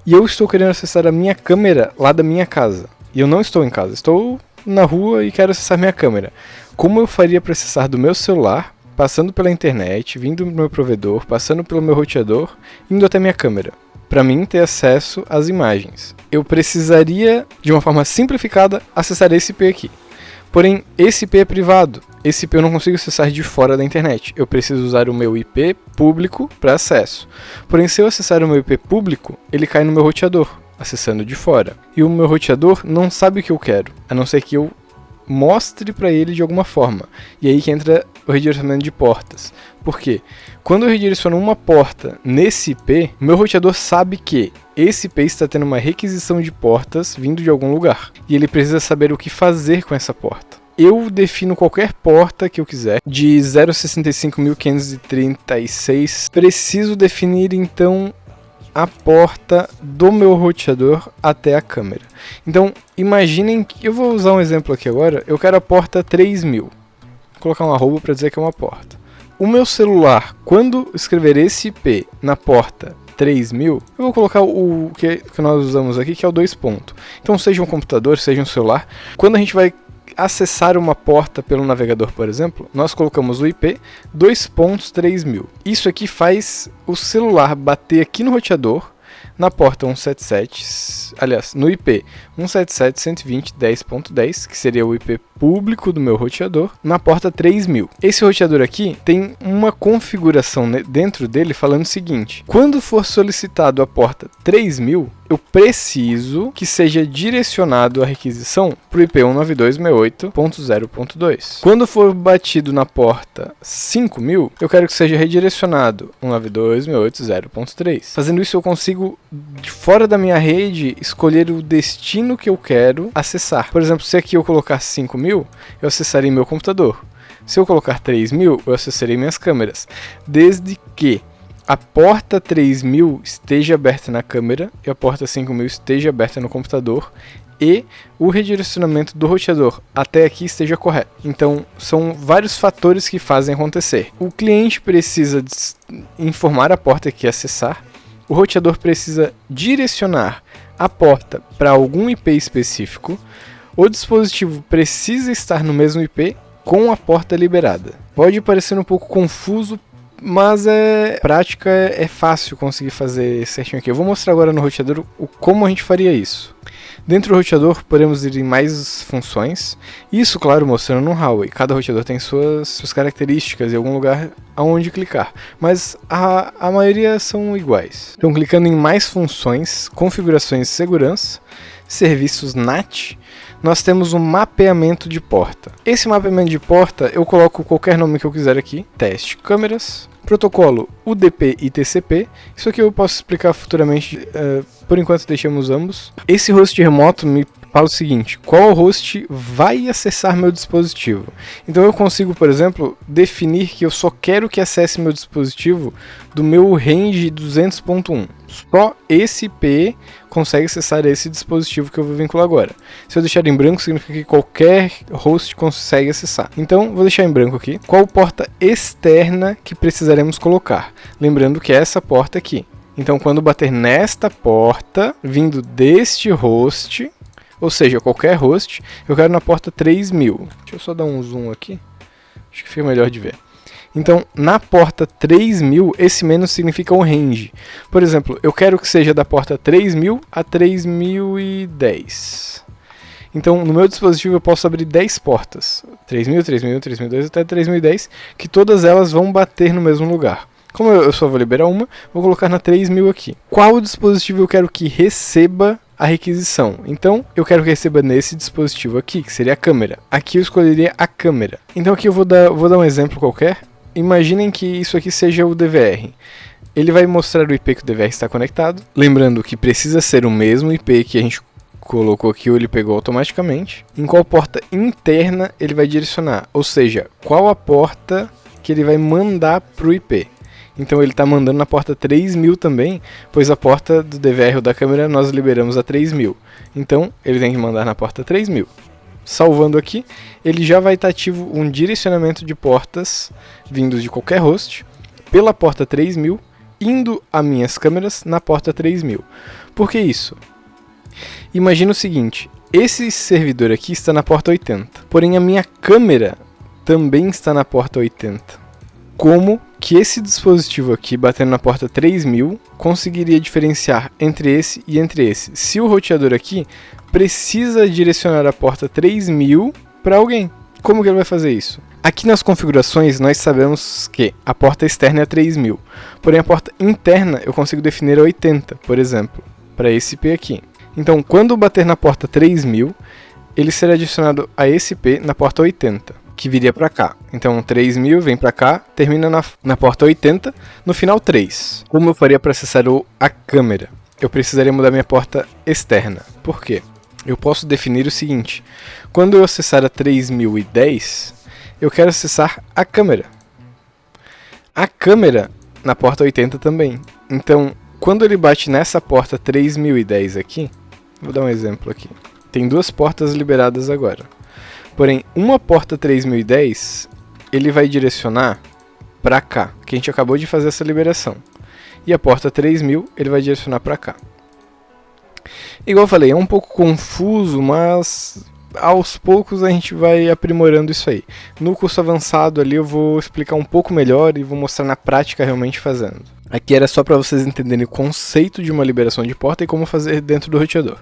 e eu estou querendo acessar a minha câmera lá da minha casa. E eu não estou em casa, estou na rua e quero acessar minha câmera. Como eu faria para acessar do meu celular, passando pela internet, vindo do meu provedor, passando pelo meu roteador, indo até minha câmera? Para mim ter acesso às imagens, eu precisaria, de uma forma simplificada, acessar esse IP aqui. Porém, esse IP é privado. Esse IP eu não consigo acessar de fora da internet. Eu preciso usar o meu IP público para acesso. Porém, se eu acessar o meu IP público, ele cai no meu roteador, acessando de fora. E o meu roteador não sabe o que eu quero, a não ser que eu mostre para ele de alguma forma. E aí que entra o redirecionamento de portas. Por quê? Quando eu redireciono uma porta nesse IP, meu roteador sabe que esse IP está tendo uma requisição de portas vindo de algum lugar. E ele precisa saber o que fazer com essa porta. Eu defino qualquer porta que eu quiser, de 0.65.536. Preciso definir então a porta do meu roteador até a câmera. Então, imaginem que eu vou usar um exemplo aqui agora. Eu quero a porta 3000. Vou colocar um arroba para dizer que é uma porta. O meu celular, quando escrever esse IP na porta 3000, eu vou colocar o que nós usamos aqui, que é o 2 pontos. Então, seja um computador, seja um celular, quando a gente vai acessar uma porta pelo navegador, por exemplo, nós colocamos o IP 2.3000. Isso aqui faz o celular bater aqui no roteador, na porta 177, aliás, no IP 177.120.10.10, que seria o IP público do meu roteador, na porta 3000. Esse roteador aqui tem uma configuração dentro dele falando o seguinte: quando for solicitado a porta 3000, eu preciso que seja direcionado a requisição para o IP 192.168.0.2. Quando for batido na porta 5000, eu quero que seja redirecionado 192.168.0.3. Fazendo isso, eu consigo, de fora da minha rede, escolher o destino que eu quero acessar. Por exemplo, se aqui eu colocar 5000, eu acessarei meu computador. Se eu colocar 3000, eu acessarei minhas câmeras. Desde que a porta 3000 esteja aberta na câmera e a porta 5000 esteja aberta no computador, e o redirecionamento do roteador até aqui esteja correto. Então, são vários fatores que fazem acontecer. O cliente precisa informar a porta que quer acessar, o roteador precisa direcionar a porta para algum IP específico, o dispositivo precisa estar no mesmo IP com a porta liberada. Pode parecer um pouco confuso, mas prática é fácil conseguir fazer certinho aqui. Eu vou mostrar agora no roteador como a gente faria isso. Dentro do roteador podemos ir em mais funções, isso claro mostrando no Huawei. Cada roteador tem suas características e algum lugar aonde clicar, mas a maioria são iguais. Então clicando em mais funções, configurações de segurança, serviços NAT, nós temos um mapeamento de porta. Esse mapeamento de porta eu coloco qualquer nome que eu quiser aqui, teste câmeras, protocolo UDP e TCP, isso aqui eu posso explicar futuramente, por enquanto deixamos ambos. Esse host remoto me fala o seguinte, qual host vai acessar meu dispositivo. Então eu consigo, por exemplo, definir que eu só quero que acesse meu dispositivo do meu range 200.1. Só esse IP consegue acessar esse dispositivo que eu vou vincular agora. Se eu deixar em branco, significa que qualquer host consegue acessar. Então, vou deixar em branco aqui. Qual porta externa que precisaremos colocar? Lembrando que é essa porta aqui. Então, quando bater nesta porta, vindo deste host, ou seja, qualquer host, eu quero na porta 3000. Deixa eu só dar um zoom aqui. Acho que fica melhor de ver. Então, na porta 3000, esse menos significa um range. Por exemplo, eu quero que seja da porta 3000 a 3010. Então, no meu dispositivo eu posso abrir 10 portas. 3000, 3001, 3002 até 3010, que todas elas vão bater no mesmo lugar. Como eu só vou liberar uma, vou colocar na 3000 aqui. Qual dispositivo eu quero que receba a requisição? Então, eu quero que receba nesse dispositivo aqui, que seria a câmera. Aqui eu escolheria a câmera. Então aqui eu vou dar um exemplo qualquer. Imaginem que isso aqui seja o DVR. Ele vai mostrar o IP que o DVR está conectado. Lembrando que precisa ser o mesmo IP que a gente colocou aqui ou ele pegou automaticamente. Em qual porta interna ele vai direcionar. Ou seja, qual a porta que ele vai mandar para o IP. Então ele está mandando na porta 3000 também, pois a porta do DVR ou da câmera nós liberamos a 3000. Então ele tem que mandar na porta 3000. Salvando aqui, ele já vai estar ativo um direcionamento de portas vindos de qualquer host pela porta 3000, indo a minhas câmeras na porta 3000. Por que isso? Imagina o seguinte, esse servidor aqui está na porta 80, porém a minha câmera também está na porta 80. Como que esse dispositivo aqui, batendo na porta 3000, conseguiria diferenciar entre esse e entre esse? Se o roteador aqui precisa direcionar a porta 3000 para alguém. Como que ele vai fazer isso? Aqui nas configurações nós sabemos que a porta externa é a 3000, porém a porta interna eu consigo definir a 80, por exemplo, para esse IP aqui. Então quando bater na porta 3000, ele será adicionado a esse IP na porta 80, que viria para cá. Então 3000 vem para cá, termina na porta 80, no final 3. Como eu faria para acessar a câmera? Eu precisaria mudar minha porta externa. Por quê? Eu posso definir o seguinte, quando eu acessar a 3010, eu quero acessar a câmera. A câmera na porta 80 também. Então, quando ele bate nessa porta 3010 aqui, vou dar um exemplo aqui. Tem duas portas liberadas agora. Porém, uma porta 3010, ele vai direcionar para cá, que a gente acabou de fazer essa liberação. E a porta 3000, ele vai direcionar para cá. Igual eu falei, é um pouco confuso, mas aos poucos a gente vai aprimorando isso aí. No curso avançado ali eu vou explicar um pouco melhor e vou mostrar na prática realmente fazendo. Aqui era só para vocês entenderem o conceito de uma liberação de porta e como fazer dentro do roteador.